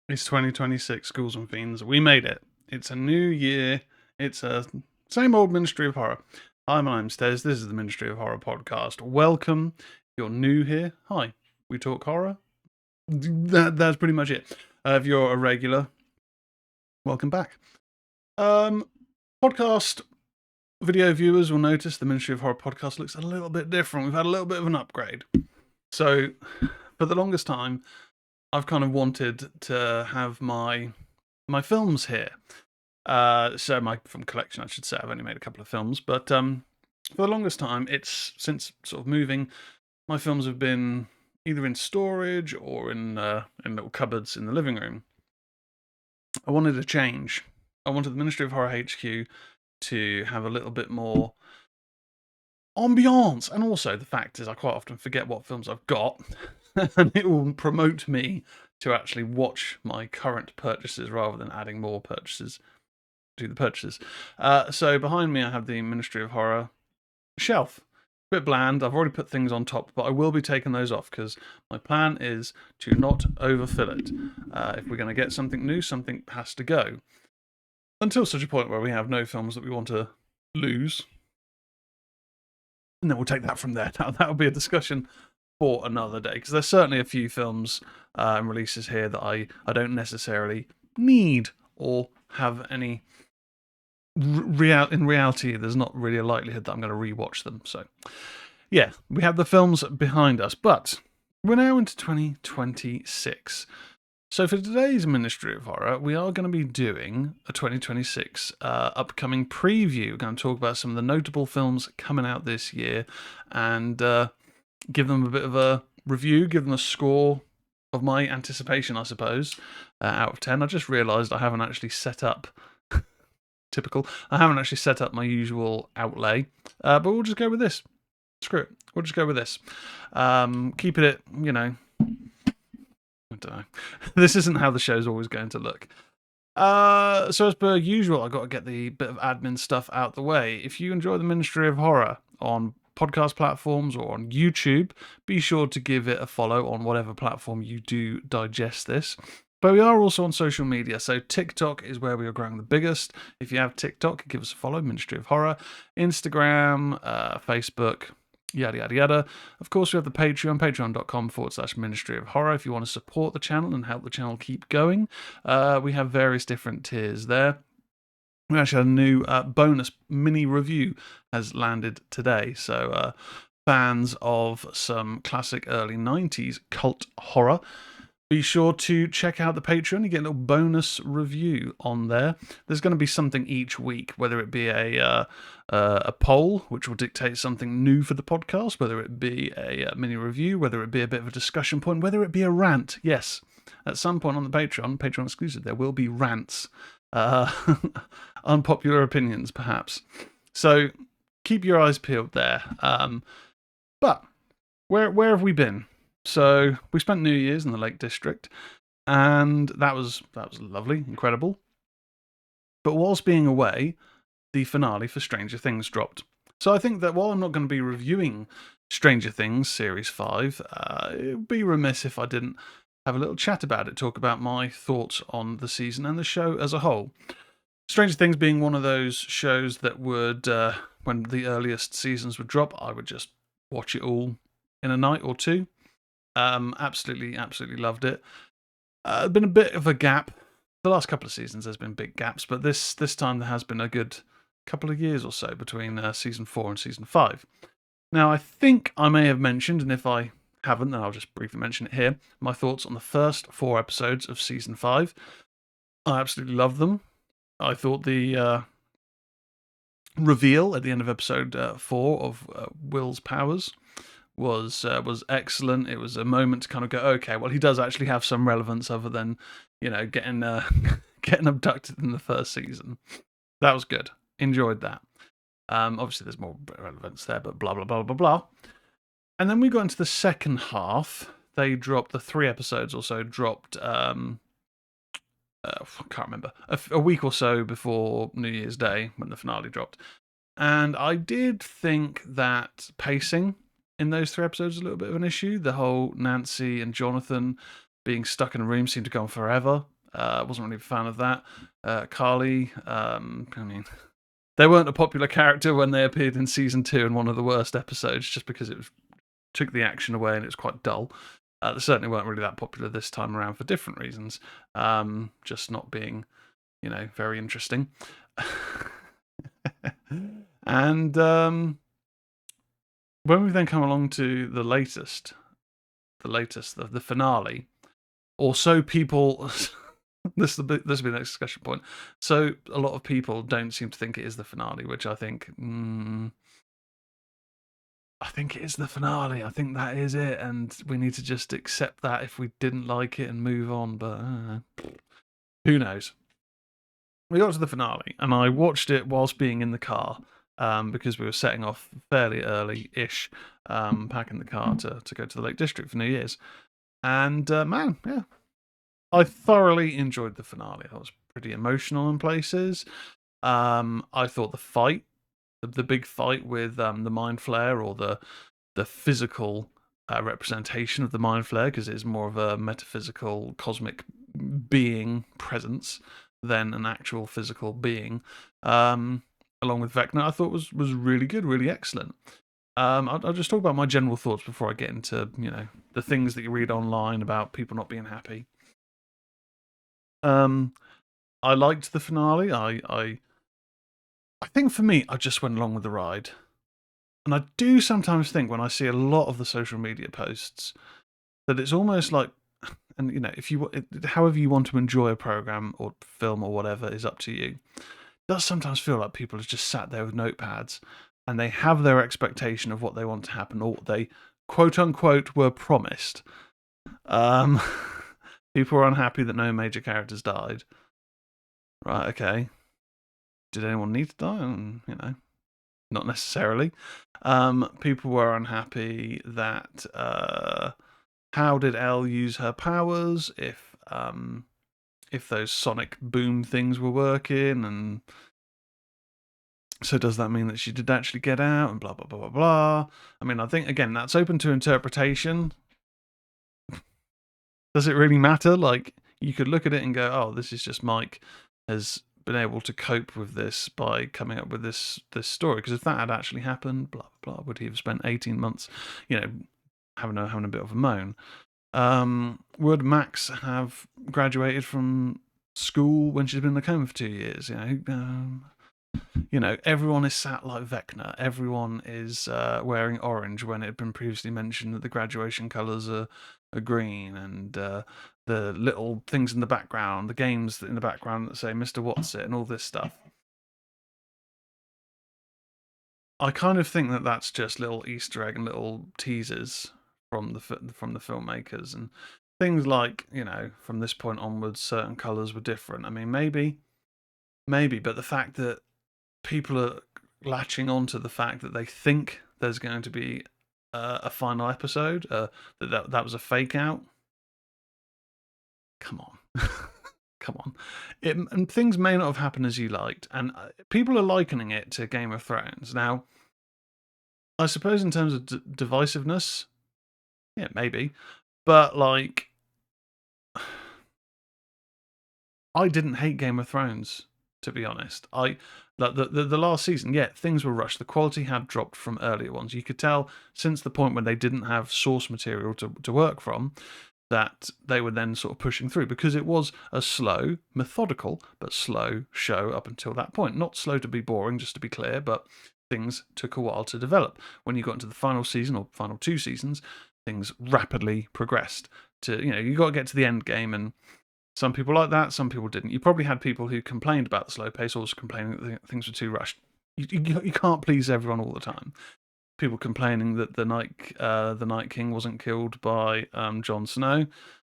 It's 2026, Schools and Fiends. We made it. It's a new year. It's a same old Ministry of Horror. Hi, my name's Des. This is the Ministry of Horror podcast. Welcome. If you're new here, hi. We talk horror. That's pretty much it. If you're a regular, welcome back. Podcast video viewers will notice the Ministry of Horror podcast looks a little bit different. We've had a little bit of an upgrade. So, for the longest time, I've kind of wanted to have my films here. So my film collection, I should say. I've only made a couple of films, but for the longest time, it's since sort of moving, my films have been either in storage or in little cupboards in the living room. I wanted a change. I wanted the Ministry of Horror HQ to have a little bit more ambiance, and also the fact is I quite often forget what films I've got, and it will promote me to actually watch my current purchases rather than adding more purchases to the purchases. So behind me I have the Ministry of Horror shelf. A bit bland. I've already put things on top, but I will be taking those off because my plan is to not overfill it. If we're going to get something new, something has to go. Until such a point where we have no films that we want to lose. And then we'll take that from there. That'll be a discussion for another day, because there's certainly a few films and releases here that I don't necessarily need or have any in reality. There's not really a likelihood that I'm going to rewatch them. So yeah, we have the films behind us, but we're now into 2026. So for today's Ministry of Horror, we are going to be doing a 2026 upcoming preview. We're going to talk about some of the notable films coming out this year and give them a bit of a review, give them a score of my anticipation, I suppose, out of 10. I just realised I haven't actually set up, typical, I haven't actually set up my usual outlay, but we'll just go with this. Screw it. We'll just go with this. Keeping it, I don't know. This isn't how the show's always going to look. So as per usual, I've got to get the bit of admin stuff out the way. If you enjoy the Ministry of Horror on podcast platforms or on YouTube, be sure to give it a follow on whatever platform you do digest this. But we are also on social media, so TikTok is where we are growing the biggest. If you have TikTok, give us a follow, Ministry of Horror. Instagram, Facebook, yada yada yada. Of course, we have the Patreon, patreon.com/Ministry of Horror. If you want to support the channel and help the channel keep going, we have various different tiers there. We actually had a new bonus mini review has landed today. So fans of some classic early 90s cult horror, be sure to check out the Patreon. You get a little bonus review on there. There's going to be something each week, whether it be a poll, which will dictate something new for the podcast, whether it be a mini review, whether it be a bit of a discussion point, whether it be a rant. Yes, at some point on the Patreon exclusive, there will be rants. Unpopular opinions, perhaps. So keep your eyes peeled there. But where have we been? So we spent New Year's in the Lake District, and that was lovely, incredible. But whilst being away, the finale for Stranger Things dropped. So I think that while I'm not going to be reviewing Stranger Things Series 5, it would be remiss if I didn't have a little chat about it, talk about my thoughts on the season and the show as a whole. Stranger Things being one of those shows that would, when the earliest seasons would drop, I would just watch it all in a night or two. Absolutely loved it. Been a bit of a gap. The last couple of seasons there's been big gaps, but this time there has been a good couple of years or so between season 4 and season 5. Now I think I may have mentioned, and if I haven't, then I'll just briefly mention it here, my thoughts on the first 4 episodes of season 5. I absolutely loved them. I thought the reveal at the end of episode 4 of Will's powers was excellent. It was a moment to kind of go, okay, well, he does actually have some relevance other than, getting getting abducted in the first season. That was good. Enjoyed that. Obviously, there's more relevance there, but blah, blah, blah, blah, blah. And then we got into the second half. They dropped, the 3 episodes or so dropped, I can't remember, a week or so before New Year's Day when the finale dropped. And I did think that pacing in those 3 episodes is a little bit of an issue. The whole Nancy and Jonathan being stuck in a room seemed to go on forever. Wasn't really a fan of that. Carly, I mean, they weren't a popular character when they appeared in season 2 in one of the worst episodes, just because took the action away and it was quite dull. They certainly weren't really that popular this time around for different reasons, just not being, very interesting. And when we then come along to the latest, the finale, or so people. This will be the next discussion point. So a lot of people don't seem to think it is the finale, which I think. I think it is the finale. I think that is it, and we need to just accept that if we didn't like it and move on. But who knows? We got to the finale, and I watched it whilst being in the car because we were setting off fairly early-ish, packing the car to go to the Lake District for New Year's. And man, yeah, I thoroughly enjoyed the finale. I was pretty emotional in places. I thought the big fight with the Mind Flayer, or the physical representation of the Mind Flayer, because it is more of a metaphysical cosmic being presence than an actual physical being, along with Vecna, I thought was really good, really excellent. I'll just talk about my general thoughts before I get into the things that you read online about people not being happy. I liked the finale. I think for me, I just went along with the ride. And I do sometimes think when I see a lot of the social media posts that it's almost like, and if however you want to enjoy a program or film or whatever is up to you. It does sometimes feel like people have just sat there with notepads and they have their expectation of what they want to happen, or what they quote unquote were promised. People were unhappy that no major characters died. Right, okay. Did anyone need to die? Not necessarily. People were unhappy that how did Elle use her powers if those sonic boom things were working, and so does that mean that she did actually get out, and blah blah blah blah blah. I mean, I think again that's open to interpretation. Does it really matter? Like, you could look at it and go, oh, this is just Mike has been able to cope with this by coming up with this story. Because if that had actually happened, blah blah blah, would he have spent 18 months, having a bit of a moan? Would Max have graduated from school when she's been in the coma for 2 years? Everyone is sat like Vecna. Everyone is wearing orange when it had been previously mentioned that the graduation colours are green, and the little things in the background, the games in the background that say Mr. What's It and all this stuff. I kind of think that that's just little Easter egg and little teasers from the filmmakers, and things like, from this point onwards certain colours were different. I mean, maybe, but the fact that people are latching on to the fact that they think there's going to be a final episode, that was a fake out. Come on. Come on. And things may not have happened as you liked, and people are likening it to Game of Thrones. Now, I suppose in terms of divisiveness, yeah, maybe. But, like, I didn't hate Game of Thrones, to be honest. The last season, yeah, things were rushed. The quality had dropped from earlier ones. You could tell since the point when they didn't have source material to work from, that they were then sort of pushing through, because it was a slow, methodical, but slow show up until that point. Not slow to be boring, just to be clear, but things took a while to develop. When you got into the final season, or final 2 seasons, things rapidly progressed to, you got to get to the end game, and some people like that, some people didn't. You probably had people who complained about the slow pace, also complaining that things were too rushed. You can't please everyone all the time. People complaining that the Night King wasn't killed by Jon Snow,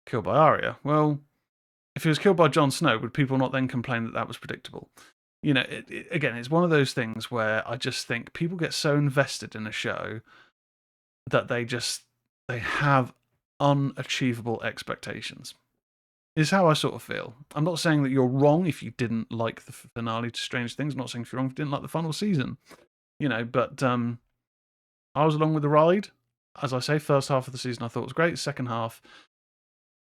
killed by Arya. Well, if he was killed by Jon Snow, would people not then complain that that was predictable? Again, it's one of those things where I just think people get so invested in a show that they have unachievable expectations. Is how I sort of feel. I'm not saying that you're wrong if you didn't like the finale to Strange Things. I'm not saying if you're wrong if you didn't like the final season. But I was along with the ride. As I say, first half of the season I thought was great. Second half,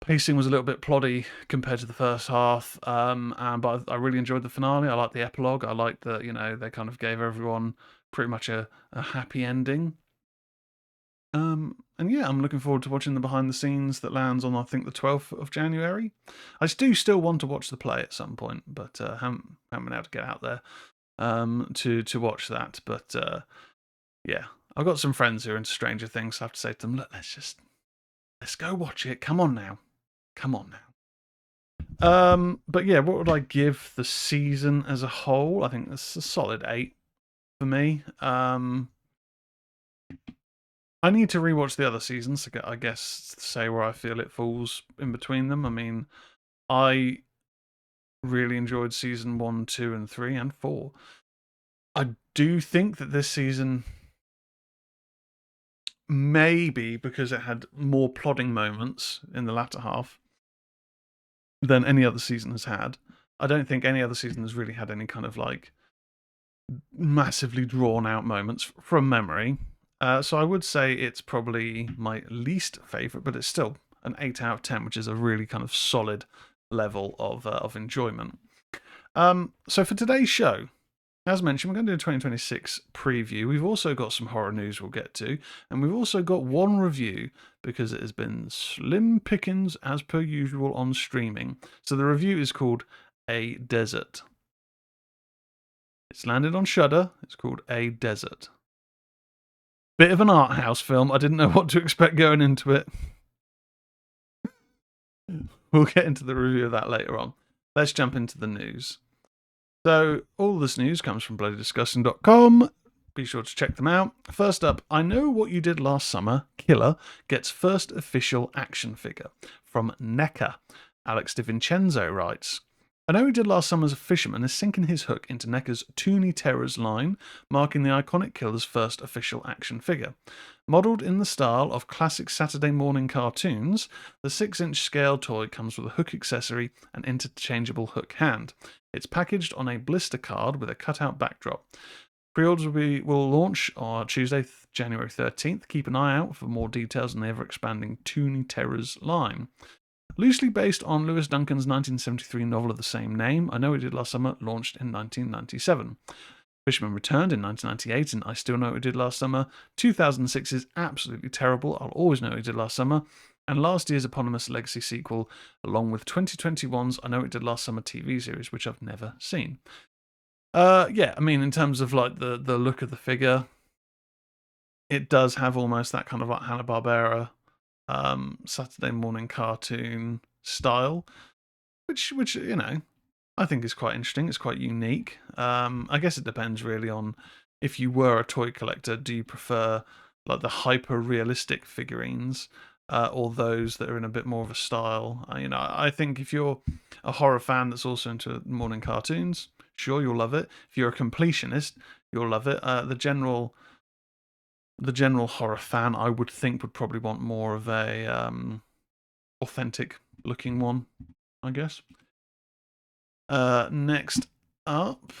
Pacing was a little bit ploddy compared to the first half, but I really enjoyed the finale. I liked the epilogue. I liked that, they kind of gave everyone pretty much a happy ending. And yeah, I'm looking forward to watching the behind the scenes that lands on, I think, the 12th of January. I do still want to watch the play at some point, but haven't been able to get out there to watch that. But yeah, I've got some friends who are into Stranger Things, so I have to say to them, look, let's go watch it. Come on now. Come on now. But yeah, what would I give the season as a whole? I think it's a solid 8 for me. I need to rewatch the other seasons to get, I guess, say where I feel it falls in between them. I mean, I really enjoyed season 1, 2, and 3, and 4. I do think that this season, maybe because it had more plodding moments in the latter half than any other season has had. I don't think any other season has really had any kind of like massively drawn out moments from memory. So I would say it's probably my least favourite, but it's still an 8 out of 10, which is a really kind of solid level of enjoyment. So for today's show, as mentioned, we're going to do a 2026 preview. We've also got some horror news we'll get to, and we've also got one review because it has been slim pickings as per usual on streaming. So the review is called A Desert. It's landed on Shudder. It's called A Desert. Bit of an art house film. I didn't know what to expect going into it. We'll get into the review of that later on. Let's jump into the news. So, all this news comes from bloodydisgusting.com. Be sure to check them out. First up, I Know What You Did Last Summer, Killer, gets first official action figure. From NECA. Alex DiVincenzo writes, I Know What You Did Last Summer as a fisherman is sinking his hook into NECA's Toony Terrors line, marking the iconic Killer's first official action figure. Modelled in the style of classic Saturday morning cartoons, the 6-inch scale toy comes with a hook accessory and interchangeable hook hand. It's packaged on a blister card with a cutout backdrop. Pre-orders will launch on Tuesday, January 13th. Keep an eye out for more details on the ever-expanding Toony Terrors line. Loosely based on Lewis Duncan's 1973 novel of the same name, I Know What You Did Last Summer launched in 1997. Fisherman returned in 1998 and I Still Know What We Did Last Summer. 2006 is absolutely terrible. I'll always know what we did last summer. And last year's eponymous legacy sequel, along with 2021's I Know What We Did Last Summer TV series, which I've never seen. Yeah, I mean, in terms of like the look of the figure, it does have almost that kind of like Hanna-Barbera Saturday morning cartoon style, which I think is quite interesting. It's quite unique. I guess it depends really on if you were a toy collector, do you prefer like the hyper realistic figurines or those that are in a bit more of a style? I think if you're a horror fan that's also into morning cartoons, sure, you'll love it. If you're a completionist, you'll love it. The general horror fan, I would think, would probably want more of a authentic looking one, I guess. Next up,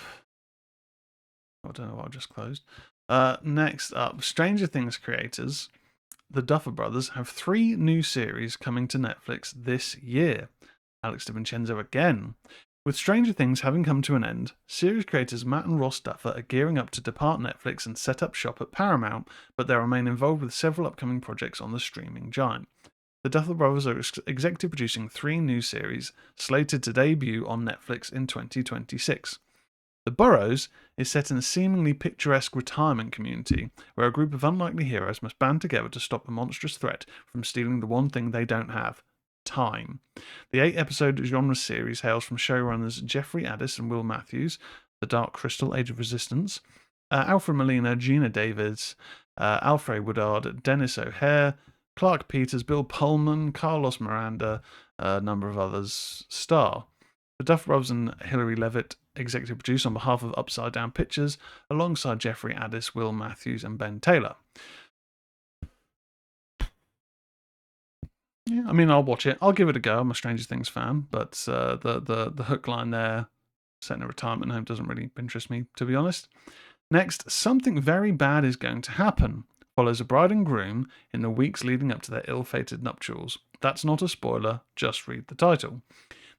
I don't know what I just closed. Next up, Stranger Things creators, the Duffer Brothers, have 3 new series coming to Netflix this year. Alex DiVincenzo again. With Stranger Things having come to an end, series creators Matt and Ross Duffer are gearing up to depart Netflix and set up shop at Paramount, but they remain involved with several upcoming projects on the streaming giant. The Duffer Brothers are executive producing 3 new series, slated to debut on Netflix in 2026. The Burrows is set in a seemingly picturesque retirement community where a group of unlikely heroes must band together to stop a monstrous threat from stealing the one thing they don't have: time. The 8-episode genre series hails from showrunners Jeffrey Addis and Will Matthews, The Dark Crystal, Age of Resistance, Alfred Molina, Gina Davids, Alfred Woodard, Dennis O'Hare, Clark Peters, Bill Pullman, Carlos Miranda, a number of others star. The Duffer Brothers and Hilary Levitt executive produce on behalf of Upside Down Pictures, alongside Jeffrey Addis, Will Matthews, and Ben Taylor. Yeah, I mean, I'll watch it. I'll give it a go. I'm a Stranger Things fan, but the hook line there, set in a retirement home, doesn't really interest me, to be honest. Next, Something Very Bad Is Going to Happen follows a bride and groom in the weeks leading up to their ill-fated nuptials. That's not a spoiler, just read the title.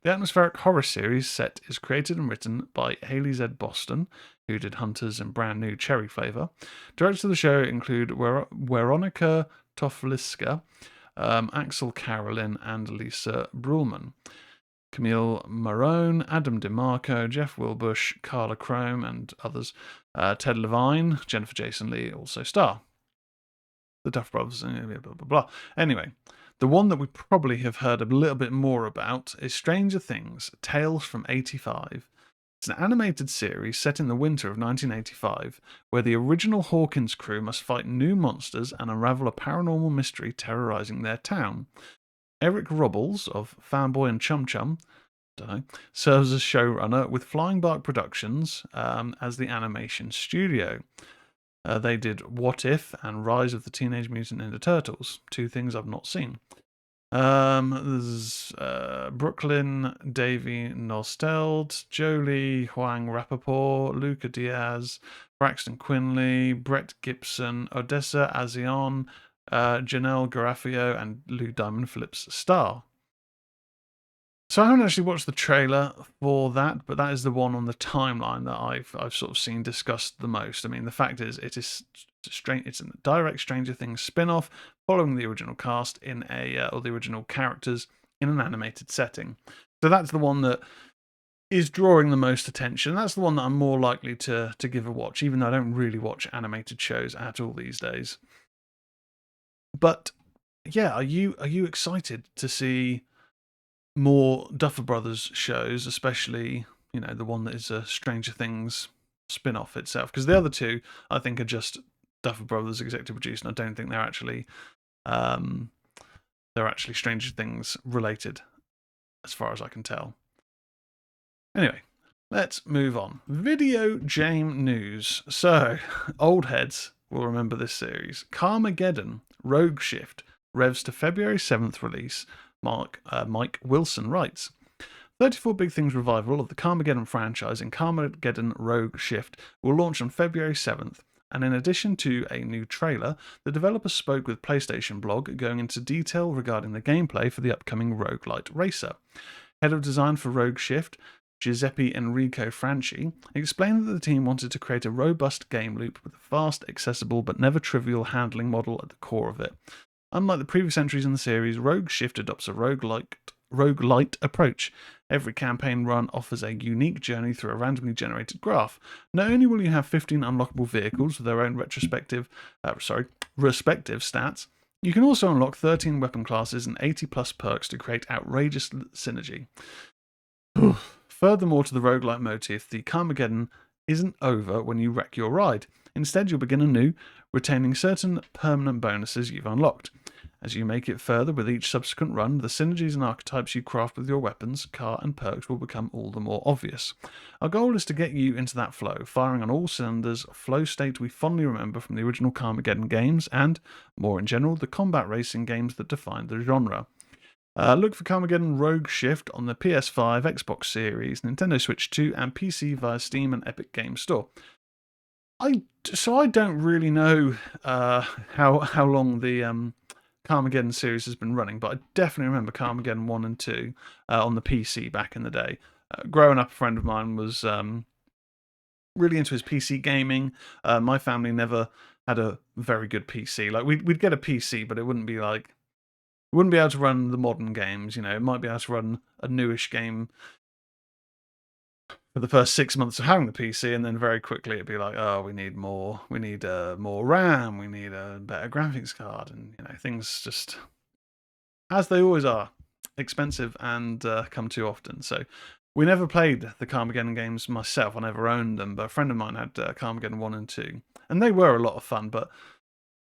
The atmospheric horror series set is created and written by Haley Z. Boston, who did Hunters and Brand New Cherry Flavour. Directors of the show include Weronika Tofliska, Axel Carolyn, and Lisa Brulman. Camille Marone, Adam DeMarco, Jeff Wilbush, Carla Crome, and others. Ted Levine, Jennifer Jason Leigh also star. The Duff Brothers, blah, blah, blah, blah. Anyway, the one that we probably have heard a little bit more about is Stranger Things, Tales from 85. It's an animated series set in the winter of 1985, where the original Hawkins crew must fight new monsters and unravel a paranormal mystery terrorizing their town. Eric Robles of Fanboy and Chum Chum, don't know, serves as showrunner with Flying Bark Productions as the animation studio. They did What If and Rise of the Teenage Mutant Ninja Turtles, two things I've not seen. There's Brooklyn, Davey Nosteld, Jolie, Huang Rappaport, Luca Diaz, Braxton Quinley, Brett Gibson, Odessa Azion, Janelle Garafio, and Lou Diamond Phillips star. So I haven't actually watched the trailer for that, but that is the one on the timeline that I've sort of seen discussed the most. I mean, the fact is, it's a direct Stranger Things spin-off following the original cast or the original characters in an animated setting. So that's the one that is drawing the most attention. That's the one that I'm more likely to give a watch, even though I don't really watch animated shows at all these days. But yeah, are you excited to see more Duffer Brothers shows, especially, the one that is a Stranger Things spin-off itself? Because the other two, I think, are just Duffer Brothers executive produced, and I don't think they're actually Stranger Things related, as far as I can tell. Anyway, let's move on. Video game news. So, old heads will remember this series. Carmageddon, Rogue Shift, revs to February 7th release. Mike Wilson writes, 34 Big Things revival of the Carmageddon franchise in Carmageddon Rogue Shift will launch on February 7th, and in addition to a new trailer, the developer spoke with PlayStation Blog, going into detail regarding the gameplay for the upcoming roguelite racer. Head of design for Rogue Shift, Giuseppe Enrico Franchi, explained that the team wanted to create a robust game loop with a fast, accessible, but never trivial handling model at the core of it. Unlike the previous entries in the series, Rogue Shift adopts a roguelite approach. Every campaign run offers a unique journey through a randomly generated graph. Not only will you have 15 unlockable vehicles with their own respective stats, you can also unlock 13 weapon classes and 80 plus perks to create outrageous synergy. Furthermore to the roguelite motif, the Carmageddon isn't over when you wreck your ride. Instead, you'll begin anew, retaining certain permanent bonuses you've unlocked. As you make it further with each subsequent run, the synergies and archetypes you craft with your weapons, car, and perks will become all the more obvious. Our goal is to get you into that flow, firing on all cylinders, a flow state we fondly remember from the original Carmageddon games, and, more in general, the combat racing games that defined the genre. Look for Carmageddon Rogue Shift on the PS5, Xbox Series, Nintendo Switch 2, and PC via Steam and Epic Games Store. I don't really know how long the Carmageddon series has been running, but I definitely remember Carmageddon 1 and 2 on the PC back in the day. Growing up, a friend of mine was really into his PC gaming. My family never had a very good PC. Like, we'd get a PC, but it wouldn't be like, it wouldn't be able to run the modern games. It might be able to run a newish game for the first 6 months of having the PC, and then very quickly it'd be like, oh, we need more RAM, we need a better graphics card, and things just, as they always are, expensive and come too often. So we never played the Carmageddon games myself. I never owned them, but a friend of mine had Carmageddon 1 and 2, and they were a lot of fun, but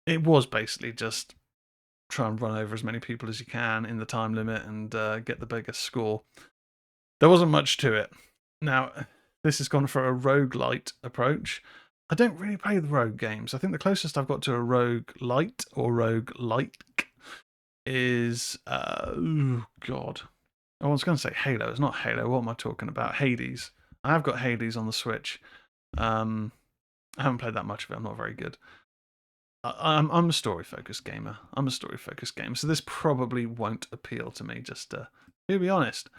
it was basically just try and run over as many people as you can in the time limit and get the biggest score. There wasn't much to it. Now, this has gone for a roguelite approach. I don't really play the rogue games. I think the closest I've got to a roguelite or roguelike is, oh god. I was going to say Halo. It's not Halo. What am I talking about? Hades. I have got Hades on the Switch. I haven't played that much of it. I'm not very good. I'm a story focused gamer. So this probably won't appeal to me. Just to be honest.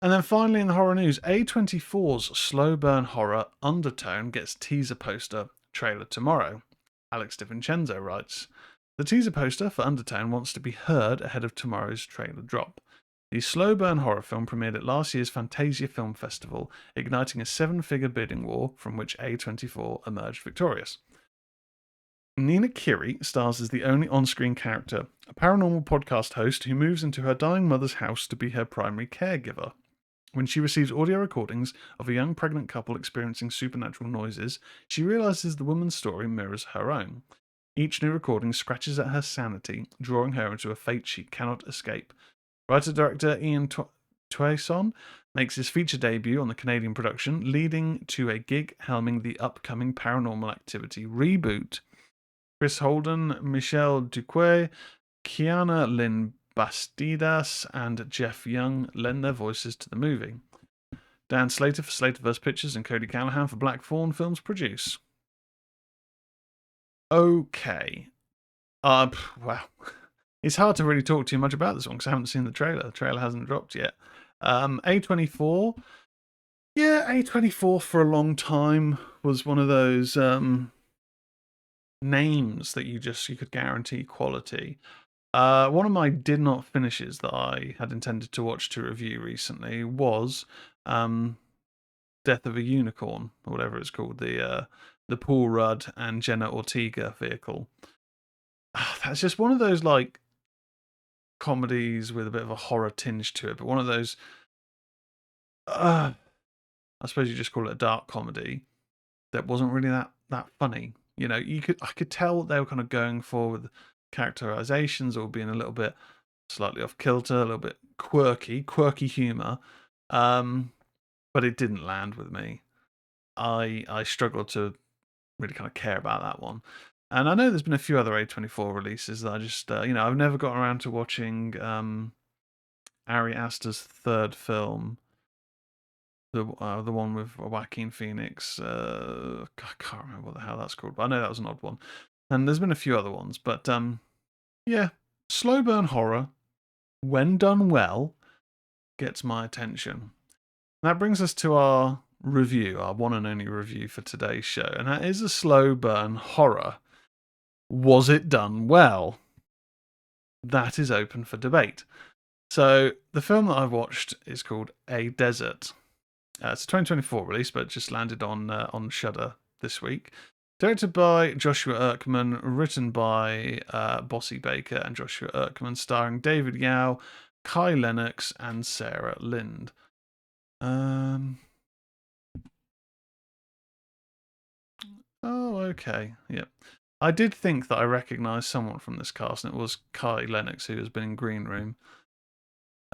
And then finally, in the horror news, A24's slow burn horror Undertone gets teaser poster trailer tomorrow. Alex DiVincenzo writes, the teaser poster for Undertone wants to be heard ahead of tomorrow's trailer drop. The slow burn horror film premiered at last year's Fantasia Film Festival, igniting a 7-figure bidding war from which A24 emerged victorious. Nina Kiri stars as the only on-screen character, a paranormal podcast host who moves into her dying mother's house to be her primary caregiver. When she receives audio recordings of a young pregnant couple experiencing supernatural noises, she realizes the woman's story mirrors her own. Each new recording scratches at her sanity, drawing her into a fate she cannot escape. Writer-director Ian Toisson makes his feature debut on the Canadian production, leading to a gig helming the upcoming Paranormal Activity reboot. Chris Holden, Michelle Duquet, Kiana Lynn Bastidas, and Jeff Young lend their voices to the movie. Dan Slater for Slaterverse Pictures and Cody Callahan for Black Fawn Films produce. Okay. Wow. It's hard to really talk too much about this one because I haven't seen the trailer. The trailer hasn't dropped yet. A24. Yeah, A24 for a long time was one of those names that you could guarantee quality. One of my did not finishes that I had intended to watch to review recently was Death of a Unicorn, or whatever it's called, the Paul Rudd and Jenna Ortega vehicle. That's just one of those like comedies with a bit of a horror tinge to it, but one of those I suppose you just call it a dark comedy that wasn't really that funny. You know, I could tell what they were kind of going for with characterizations or being a little bit slightly off kilter, a little bit quirky humor. But it didn't land with me. I struggled to really kind of care about that one. And I know there's been a few other A24 releases that I just, I've never got around to watching Ari Aster's third film, the one with Joaquin Phoenix. I can't remember what the hell that's called, but I know that was an odd one. And there's been a few other ones, but yeah, slow burn horror, when done well, gets my attention. That brings us to our review, our one and only review for today's show, and that is a slow burn horror. Was it done well? That is open for debate. So the film that I've watched is called A Desert. It's a 2024 release, but just landed on Shudder this week. Directed by Joshua Erkman, written by Bossy Baker and Joshua Erkman, starring David Yao, Kai Lennox, and Sarah Lind. Oh, okay. Yep. I did think that I recognised someone from this cast, and it was Kai Lennox, who has been in Green Room.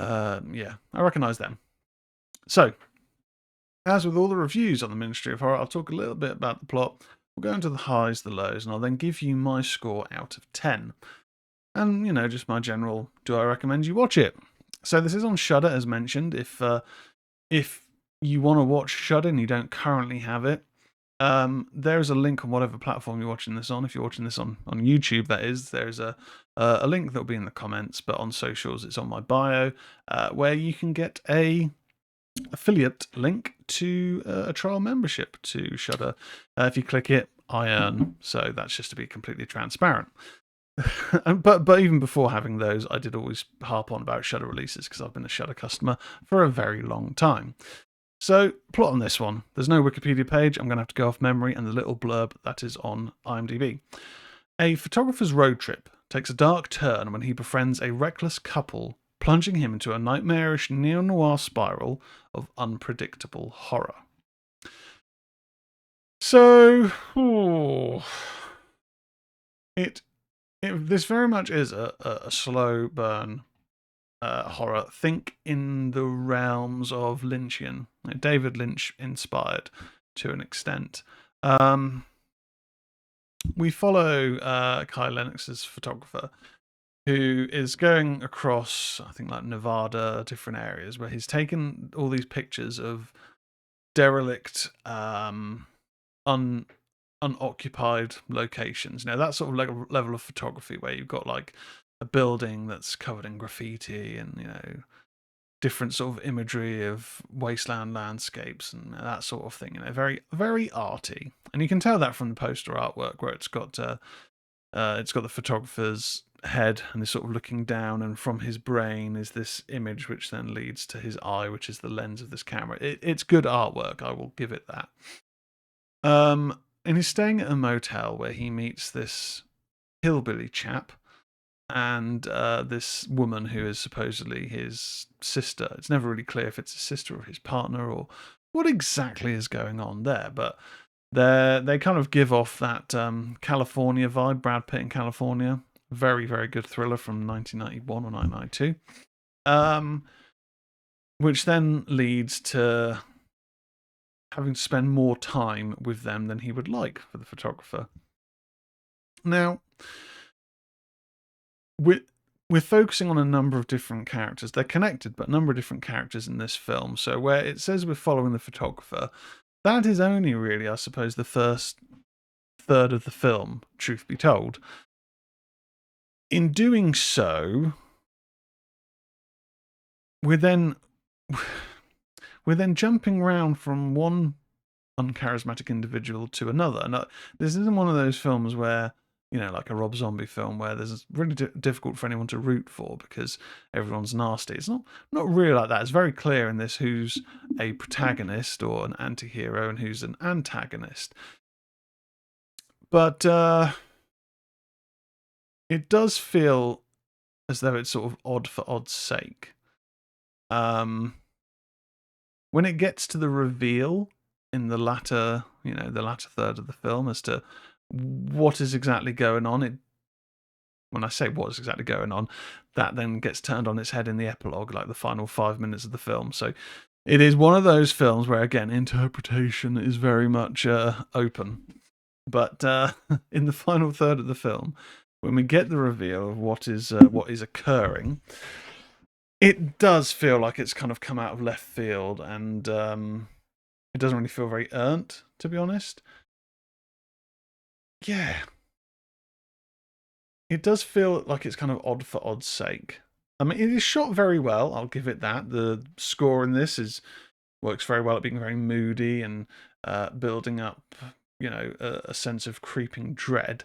Yeah, I recognise them. So, as with all the reviews on the Ministry of Horror, I'll talk a little bit about the plot. We'll go into the highs, the lows, and I'll then give you my score out of 10. And, just my general, do I recommend you watch it? So this is on Shudder, as mentioned. If you want to watch Shudder and you don't currently have it, there's a link on whatever platform you're watching this on. If you're watching this on YouTube, that is, there's a link that'll be in the comments, but on socials, it's on my bio, where you can get a affiliate link to a trial membership to Shudder. If you click it, I earn. So that's just to be completely transparent. but even before having those, I did always harp on about Shudder releases because I've been a Shudder customer for a very long time. So, plot on this one. There's no Wikipedia page. I'm going to have to go off memory and the little blurb that is on IMDb. A photographer's road trip takes a dark turn when he befriends a reckless couple, plunging him into a nightmarish neo-noir spiral of unpredictable horror. So, this very much is a slow burn horror. Think in the realms of Lynchian, David Lynch inspired to an extent. We follow Kai Lennox's photographer, who is going across, I think, like Nevada, different areas, where he's taken all these pictures of derelict, unoccupied locations. That sort of level of photography where you've got like a building that's covered in graffiti and different sort of imagery of wasteland landscapes and that sort of thing. Very, very arty, and you can tell that from the poster artwork where it's got the photographer's head and he's sort of looking down, and from his brain is this image which then leads to his eye, which is the lens of this camera. It's good artwork, I will give it that. And he's staying at a motel where he meets this hillbilly chap and this woman who is supposedly his sister. It's never really clear if it's his sister or his partner or what exactly is going on there, but they kind of give off that California vibe, Brad Pitt in California. Very, very good thriller from 1991 or 1992. Which then leads to having to spend more time with them than he would like for the photographer. Now, we're focusing on a number of different characters. They're connected, but a number of different characters in this film. So where it says we're following the photographer, that is only really, I suppose, the first third of the film, truth be told. In doing so, we're then jumping around from one uncharismatic individual to another. Now, this isn't one of those films where, like a Rob Zombie film where there's really difficult for anyone to root for because everyone's nasty. It's not really like that. It's very clear in this who's a protagonist or an anti-hero and who's an antagonist. But it does feel as though it's sort of odd for odd's sake. When it gets to the reveal in the latter third of the film as to what is exactly going on, when I say what is exactly going on, that then gets turned on its head in the epilogue, like the final 5 minutes of the film. So it is one of those films where, again, interpretation is very much open. But in the final third of the film, when we get the reveal of what is occurring, it does feel like it's kind of come out of left field, and it doesn't really feel very earned, to be honest. Yeah. It does feel like it's kind of odd for odd's sake. I mean, it is shot very well, I'll give it that. The score in this works very well at being very moody and building up, a sense of creeping dread.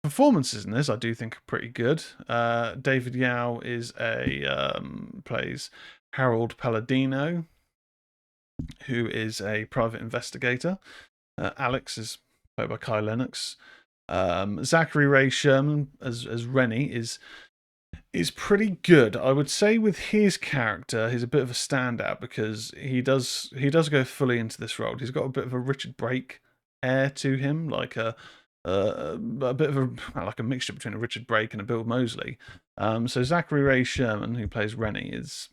Performances in this, I do think, are pretty good. David Yao plays Harold Palladino, who is a private investigator. Alex is played by Kai Lennox. Zachary Ray Sherman as Rennie is pretty good. I would say with his character, he's a bit of a standout because he does go fully into this role. He's got a bit of a Richard Brake air to him, like a bit of a mixture between a Richard Brake and a Bill Moseley. So Zachary Ray Sherman, who plays Rennie, is,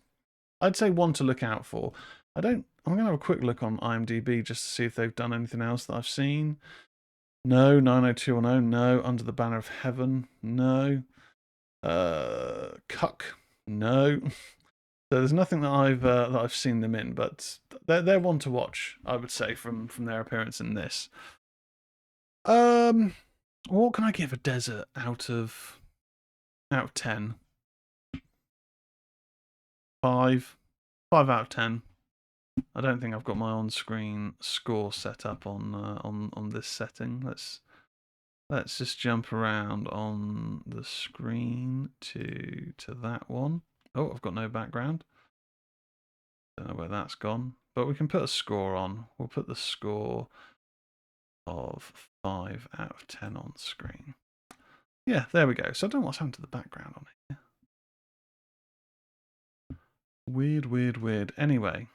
I'd say, one to look out for. I'm going to have a quick look on IMDb just to see if they've done anything else that I've seen. No. 90210, no. Under the Banner of Heaven, no. Cuck, no. So there's nothing that I've seen them in, but they're one to watch, I would say, from their appearance in this. What can I give a Desert out of 10? 5 out of 10. I don't think I've got my on-screen score set up on this setting. Let's just jump around on the screen to that one. Oh, I've got no background. Don't know where that's gone. But we can put a score on. We'll put the score of 5 out of 10 on screen. Yeah, there we go. So I don't know what's happened to the background on here. Weird. Anyway.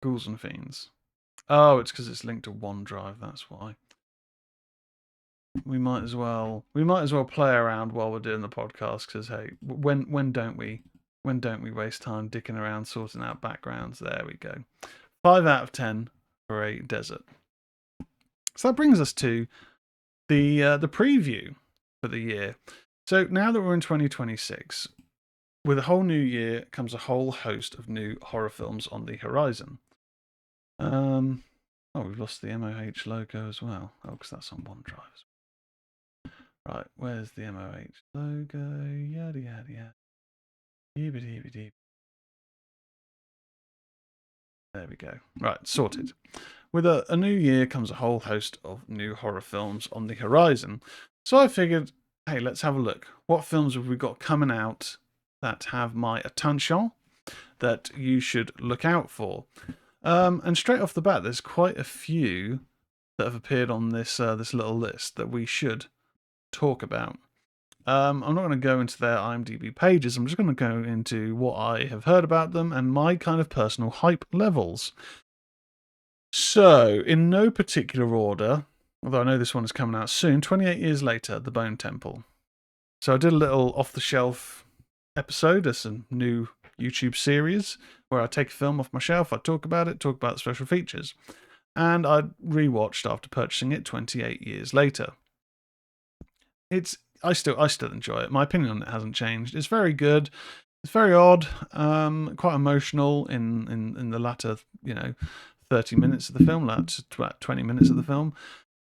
Ghouls and Fiends. Oh, it's because it's linked to OneDrive, that's why. We might as well play around while we're doing the podcast, because hey, when don't we waste time dicking around sorting out backgrounds? There we go. 5 out of 10 for a Desert. So that brings us to the preview for the year. So now that we're in 2026, with a whole new year comes a whole host of new horror films on the horizon. Oh, we've lost the MOH logo as well. Oh, because that's on OneDrive. Right, where's the MOH logo? Yada, yada, yada. Yeebity. There we go. Right, sorted. With a new year comes a whole host of new horror films on the horizon. So I figured, hey, let's have a look. What films have we got coming out that have my attention that you should look out for? And straight off the bat, there's quite a few that have appeared on this this little list that we should talk about. I'm not going to go into their IMDb pages. I'm just going to go into what I have heard about them and my kind of personal hype levels. So, in no particular order, although I know this one is coming out soon, 28 years later, The Bone Temple. So I did a little off-the-shelf episode. There's a new YouTube series where I take a film off my shelf, I talk about it, talk about the special features. And I rewatched after purchasing it 28 years later. I still enjoy it. My opinion on it hasn't changed. It's very good. It's very odd, quite emotional in the latter, 30 minutes of the film, latter 20 minutes of the film.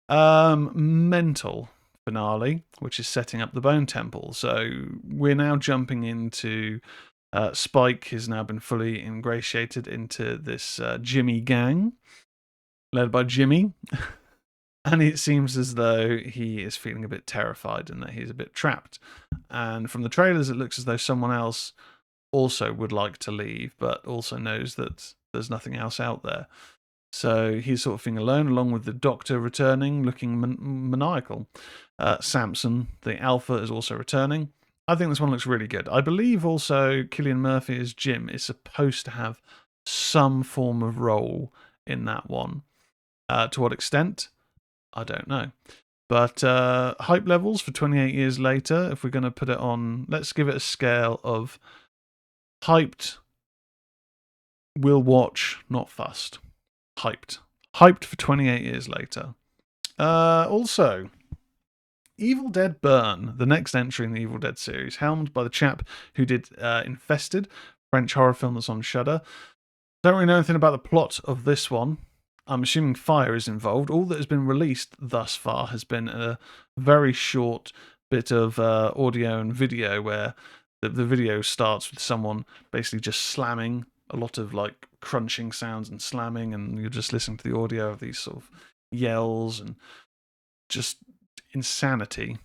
Mental finale, which is setting up the Bone Temple. So we're now jumping into Spike has now been fully ingratiated into this Jimmy gang, led by Jimmy. And it seems as though he is feeling a bit terrified and that he's a bit trapped. And from the trailers, it looks as though someone else also would like to leave, but also knows that there's nothing else out there. So he's sort of feeling alone, along with the doctor returning, looking maniacal. Samson, the alpha, is also returning. I think this one looks really good. I believe also Cillian Murphy as Jim is supposed to have some form of role in that one. To what extent? I don't know. But hype levels for 28 years later, if we're going to put it on, let's give it a scale of hyped, will watch, not fussed. Hyped. Hyped for 28 years later. Also, Evil Dead Burn, the next entry in the Evil Dead series, helmed by the chap who did Infested, French horror film that's on Shudder. Don't really know anything about the plot of this one. I'm assuming fire is involved. All that has been released thus far has been a very short bit of audio and video where the video starts with someone basically just slamming, a lot of like crunching sounds and slamming, and you're just listening to the audio of these sort of yells and just insanity.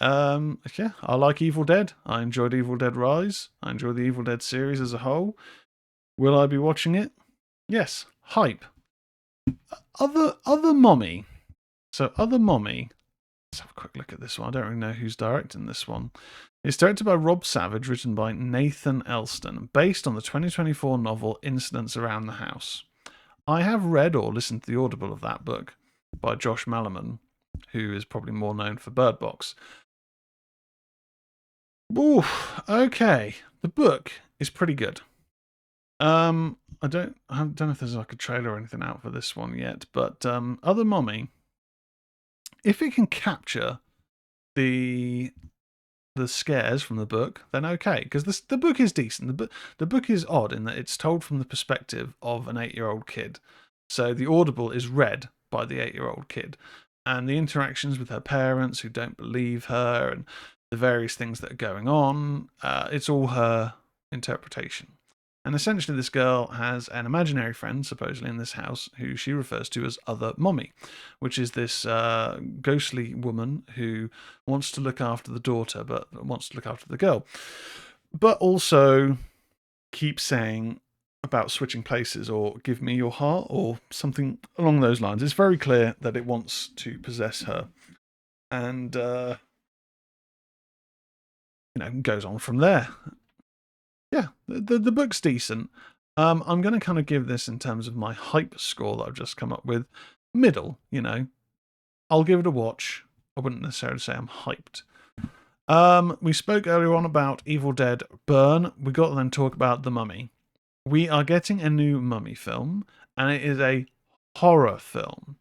Yeah, I like Evil Dead. I enjoyed Evil Dead Rise. I enjoy the Evil Dead series as a whole. Will I be watching it? Yes. Hype. Other mommy. So Other Mommy. Let's have a quick look at this one. I don't really know who's directing this one. It's directed by Rob Savage, written by Nathan Elston, based on the 2024 novel Incidents Around the House. I have read or listened to the audible of that book by Josh Malerman, who is probably more known for Bird Box. Ooh, okay. The book is pretty good. I don't know if there's like a trailer or anything out for this one yet, but Other Mommy, if it can capture the scares from the book, then okay, because the book is decent. The book is odd in that it's told from the perspective of an 8-year-old kid. So the audible is read by the 8-year-old kid, and the interactions with her parents who don't believe her and the various things that are going on, it's all her interpretation. And essentially this girl has an imaginary friend, supposedly in this house, who she refers to as Other Mommy, which is this ghostly woman who wants to look after the daughter, but wants to look after the girl. But also keeps saying about switching places or give me your heart or something along those lines. It's very clear that it wants to possess her. And, goes on from there. Yeah, the book's decent. I'm going to kind of give this, in terms of my hype score that I've just come up with, middle, I'll give it a watch. I wouldn't necessarily say I'm hyped. We spoke earlier on about Evil Dead Burn. We got to then talk about The Mummy. We are getting a new Mummy film, and it is a horror film.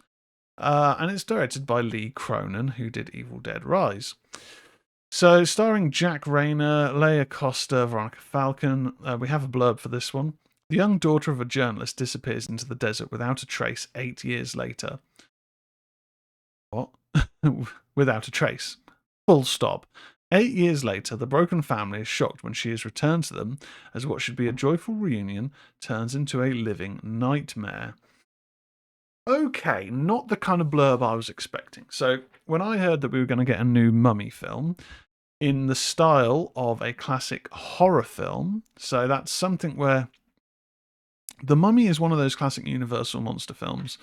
And it's directed by Lee Cronin, who did Evil Dead Rise. So, starring Jack Rayner, Leia Costa, Veronica Falcon. We have a blurb for this one. The young daughter of a journalist disappears into the desert without a trace 8 years later. What? Without a trace. Full stop. 8 years later, the broken family is shocked when she is returned to them, as what should be a joyful reunion turns into a living nightmare. Okay, not the kind of blurb I was expecting. So, when I heard that we were going to get a new Mummy film in the style of a classic horror film, so that's something where The Mummy is one of those classic Universal monster films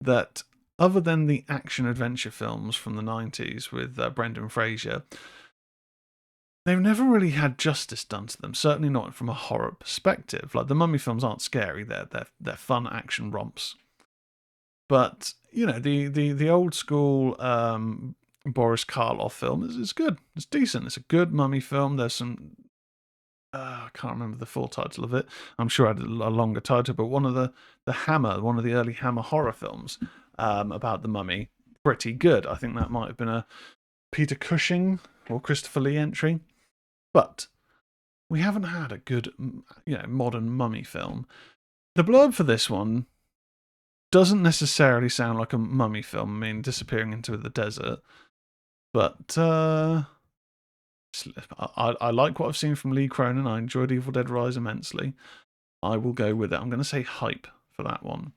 that, other than the action adventure films from the 90s with Brendan Fraser, they've never really had justice done to them. Certainly not from a horror perspective. Like, the Mummy films aren't scary; they're fun action romps. But you know, the old school Boris Karloff film is good. It's decent. It's a good Mummy film. There's some I can't remember the full title of it. I'm sure I had a longer title, but one of the Hammer, one of the early Hammer horror films about the Mummy, pretty good. I think that might have been a Peter Cushing or Christopher Lee entry. But we haven't had a good, modern Mummy film. The blurb for this one doesn't necessarily sound like a Mummy film. I mean, disappearing into the desert, but I like what I've seen from Lee Cronin. I enjoyed Evil Dead Rise immensely. I will go with it. I'm going to say hype for that one.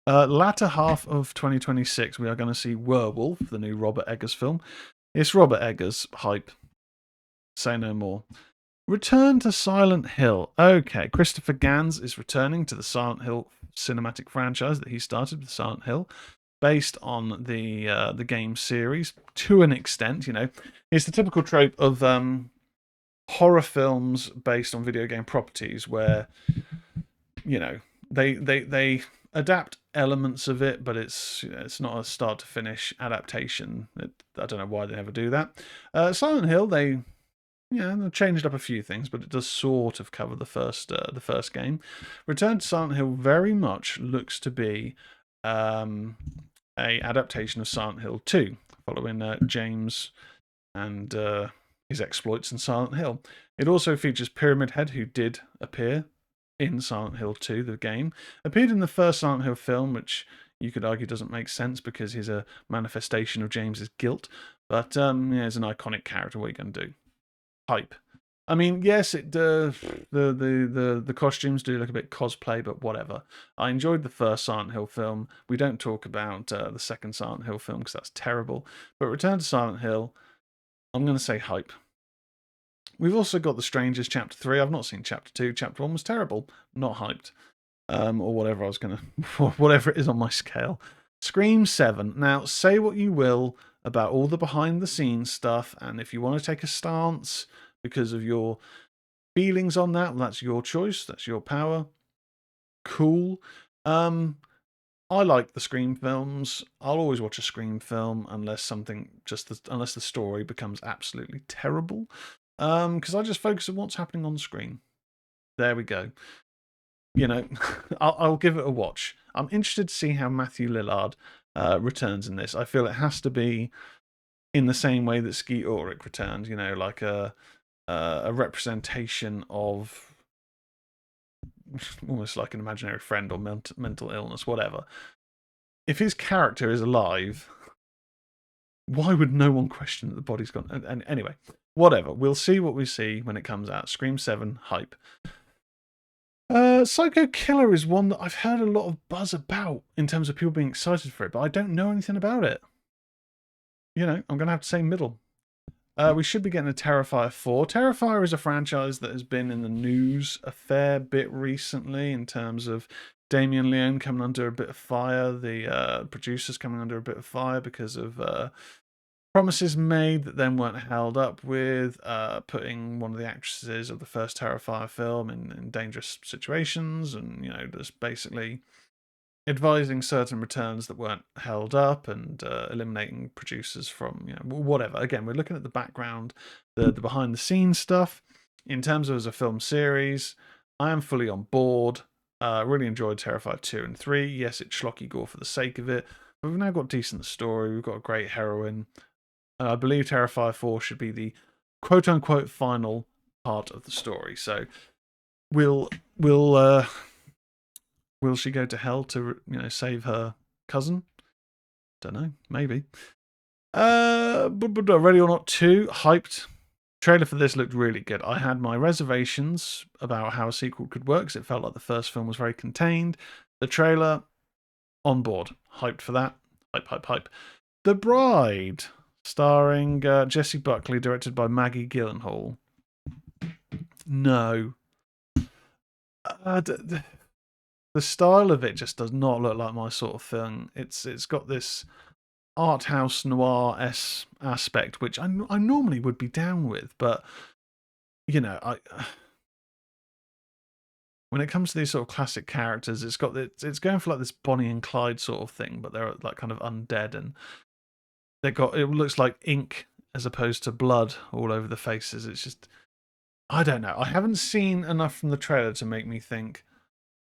Latter half of 2026, we are going to see Werewolf, the new Robert Eggers film. It's Robert Eggers. Hype. Say no more. Return to Silent Hill. Okay, Christopher Gans is returning to the Silent Hill cinematic franchise that he started with Silent Hill, based on the game series to an extent. You know, it's the typical trope of horror films based on video game properties, where they adapt elements of it, but it's not a start to finish adaptation. I don't know why they never do that. Silent Hill, they've changed up a few things, but it does sort of cover the first game. Return to Silent Hill very much looks to be a adaptation of Silent Hill 2, following James and his exploits in Silent Hill. It also features Pyramid Head, who did appear in Silent Hill 2, the game, appeared in the first Silent Hill film, which you could argue doesn't make sense because he's a manifestation of James's guilt. But he's an iconic character. What are you going to do? Hype. I mean, yes, the costumes do look a bit cosplay, but whatever. I enjoyed the first Silent Hill film. We don't talk about the second Silent Hill film because that's terrible. But Return to Silent Hill, I'm going to say hype. We've also got The Strangers Chapter 3. I've not seen Chapter 2. Chapter 1 was terrible. Not hyped. Or whatever I was going to... whatever it is on my scale. Scream 7. Now, say what you will about all the behind-the-scenes stuff, and if you want to take a stance because of your feelings on that, well, that's your choice. That's your power. Cool. I like the Scream films. I'll always watch a Scream film unless unless the story becomes absolutely terrible. Because I just focus on what's happening on screen. There we go. I'll give it a watch. I'm interested to see how Matthew Lillard returns in this. I feel it has to be in the same way that Skeet Ulrich returned. Like a representation of almost like an imaginary friend or mental illness, whatever. If his character is alive, why would no one question that the body's gone? And anyway, whatever. We'll see what we see when it comes out. Scream 7, hype. Psycho Killer is one that I've heard a lot of buzz about in terms of people being excited for it, but I don't know anything about it. I'm going to have to say middle. We should be getting a Terrifier 4. Terrifier is a franchise that has been in the news a fair bit recently in terms of Damien Leone coming under a bit of fire, the producers coming under a bit of fire because of promises made that then weren't held up with, putting one of the actresses of the first Terrifier film in dangerous situations, and just basically advising certain returns that weren't held up, and eliminating producers from whatever. Again, we're looking at the background, the behind the scenes stuff. In terms of as a film series, I am fully on board. Really enjoyed Terrifier 2 and 3. Yes, it's schlocky gore for the sake of it, but we've now got a decent story. We've got a great heroine. I believe Terrifier 4 should be the quote-unquote final part of the story. So Will will uh, will she go to hell to save her cousin? Don't know. Maybe. Ready or Not 2, hyped. Trailer for this looked really good. I had my reservations about how a sequel could work, 'cause it felt like the first film was very contained. The trailer, on board. Hyped for that. Hype, hype, hype. The Bride, starring Jessie Buckley, directed by Maggie Gyllenhaal. No. The style of it just does not look like my sort of thing. It's got this art house noir aspect, which I normally would be down with, but I when it comes to these sort of classic characters, it's going for like this Bonnie and Clyde sort of thing, but they're like kind of undead, and it looks like ink as opposed to blood all over the faces. It's just, I don't know. I haven't seen enough from the trailer to make me think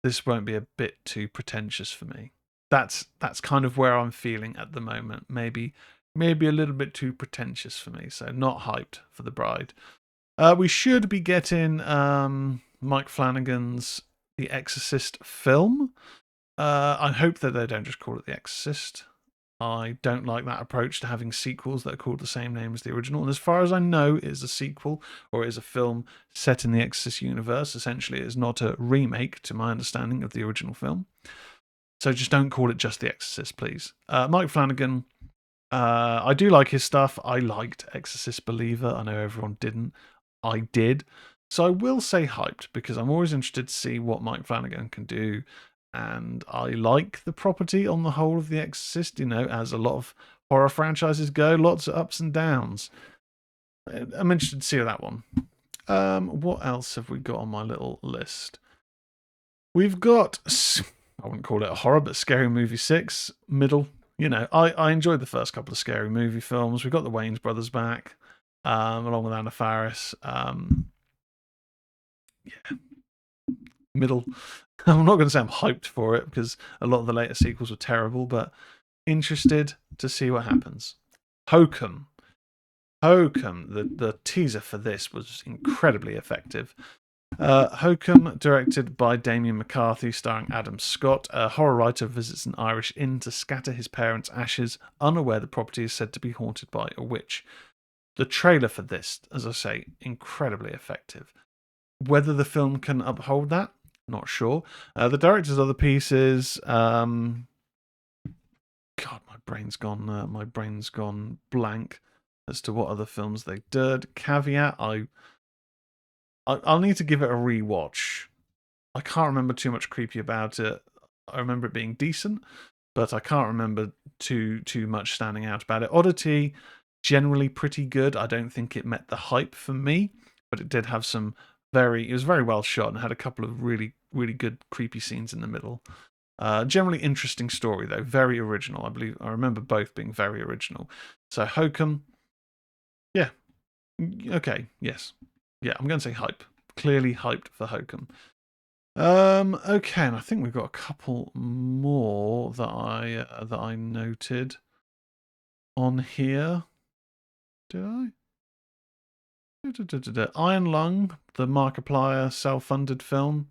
this won't be a bit too pretentious for me. That's kind of where I'm feeling at the moment. Maybe a little bit too pretentious for me. So not hyped for The Bride. We should be getting Mike Flanagan's The Exorcist film. I hope that they don't just call it The Exorcist. I don't like that approach to having sequels that are called the same name as the original. And as far as I know, it is a sequel, or it is a film set in the Exorcist universe. Essentially, it is not a remake, to my understanding, of the original film. So just don't call it just The Exorcist, please. Mike Flanagan, I do like his stuff. I liked Exorcist Believer. I know everyone didn't. I did. So I will say hyped, because I'm always interested to see what Mike Flanagan can do. And I like the property on the whole of The Exorcist, as a lot of horror franchises go, lots of ups and downs. I'm interested to see that one. What else have we got on my little list? We've got, I wouldn't call it a horror, but Scary Movie 6, middle. I enjoyed the first couple of Scary Movie films. We've got the Wayans brothers back, along with Anna Faris. Yeah, middle. I'm not going to say I'm hyped for it, because a lot of the later sequels were terrible, but interested to see what happens. Hokum. The teaser for this was incredibly effective. Hokum, directed by Damien McCarthy, starring Adam Scott. A horror writer visits an Irish inn to scatter his parents' ashes, unaware the property is said to be haunted by a witch. The trailer for this, as I say, incredibly effective. Whether the film can uphold that, not sure. The directors of the pieces, God, my brain's gone blank as to what other films they did. Caveat: I'll need to give it a rewatch. I can't remember too much creepy about it. I remember it being decent, but I can't remember too much standing out about it. Oddity, generally pretty good. I don't think it met the hype for me, but it did have some it was very well shot and had a couple of really, really good creepy scenes in the middle. Generally interesting story, though. Very original. I remember both being very original. So Hokum, yeah. Okay, yes. Yeah, I'm going to say hype. Clearly hyped for Hokum. Okay, and I think we've got a couple more that I noted on here. Did I? Iron Lung, the Markiplier self-funded film.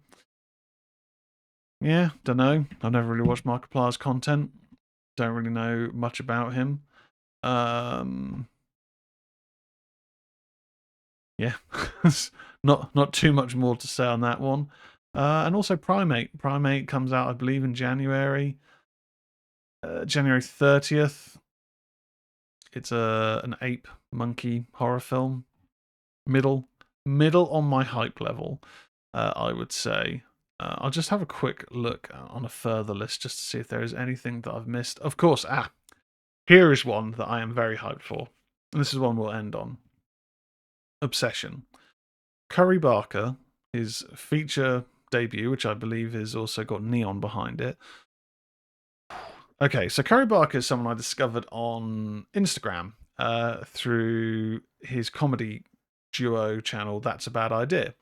Yeah, don't know. I've never really watched Markiplier's content. Don't really know much about him. Yeah, not too much more to say on that one. And also Primate. Primate comes out, I believe, in January. January 30th. It's an ape monkey horror film. Middle on my hype level, I would say. I'll just have a quick look on a further list just to see if there is anything that I've missed. Of course, here is one that I am very hyped for. And this is one we'll end on. Obsession. Curry Barker, his feature debut, which I believe has also got neon behind it. Okay, so Curry Barker is someone I discovered on Instagram through his comedy duo channel, That's a Bad Idea.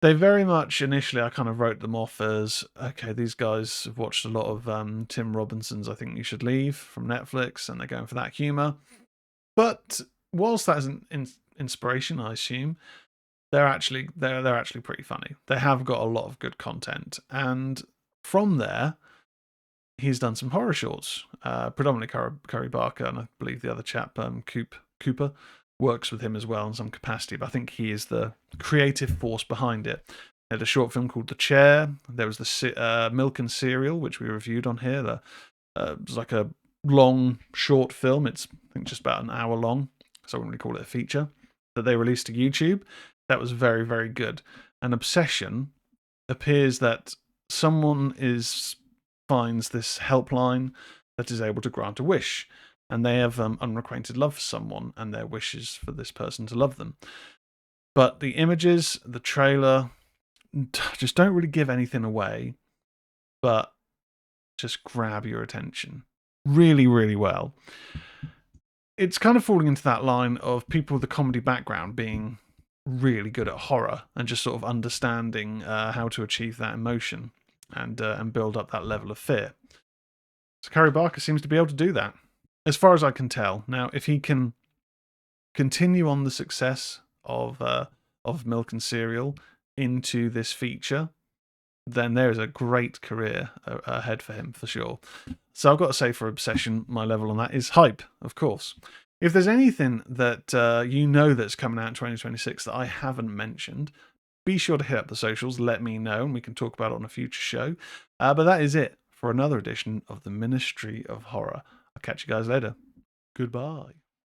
They very much, initially, I kind of wrote them off as, okay, these guys have watched a lot of Tim Robinson's I Think You Should Leave from Netflix, and they're going for that humour. But whilst that is an inspiration, I assume, they're actually pretty funny. They have got a lot of good content, and from there, he's done some horror shorts, predominantly Curry Barker, and I believe the other chap, Cooper, works with him as well in some capacity, but I think he is the creative force behind it. They had a short film called The Chair. There was the Milk and Cereal, which we reviewed on here. It was like a long, short film. It's, I think, just about an hour long, so I wouldn't really call it a feature, that they released to YouTube. That was very, very good. And Obsession appears that someone finds this helpline that is able to grant a wish, and they have unrequited love for someone, and their wish is for this person to love them. But the images, the trailer, just don't really give anything away, but just grab your attention really, really well. It's kind of falling into that line of people with a comedy background being really good at horror and just sort of understanding how to achieve that emotion and build up that level of fear. So Curry Barker seems to be able to do that, as far as I can tell. Now, if he can continue on the success of Milk and Cereal into this feature, then there is a great career ahead for him, for sure. So I've got to say, for Obsession, my level on that is hype, of course. If there's anything that you know that's coming out in 2026 that I haven't mentioned, be sure to hit up the socials, let me know, and we can talk about it on a future show. But that is it for another edition of the Ministry of Horror. I'll catch you guys later. Goodbye.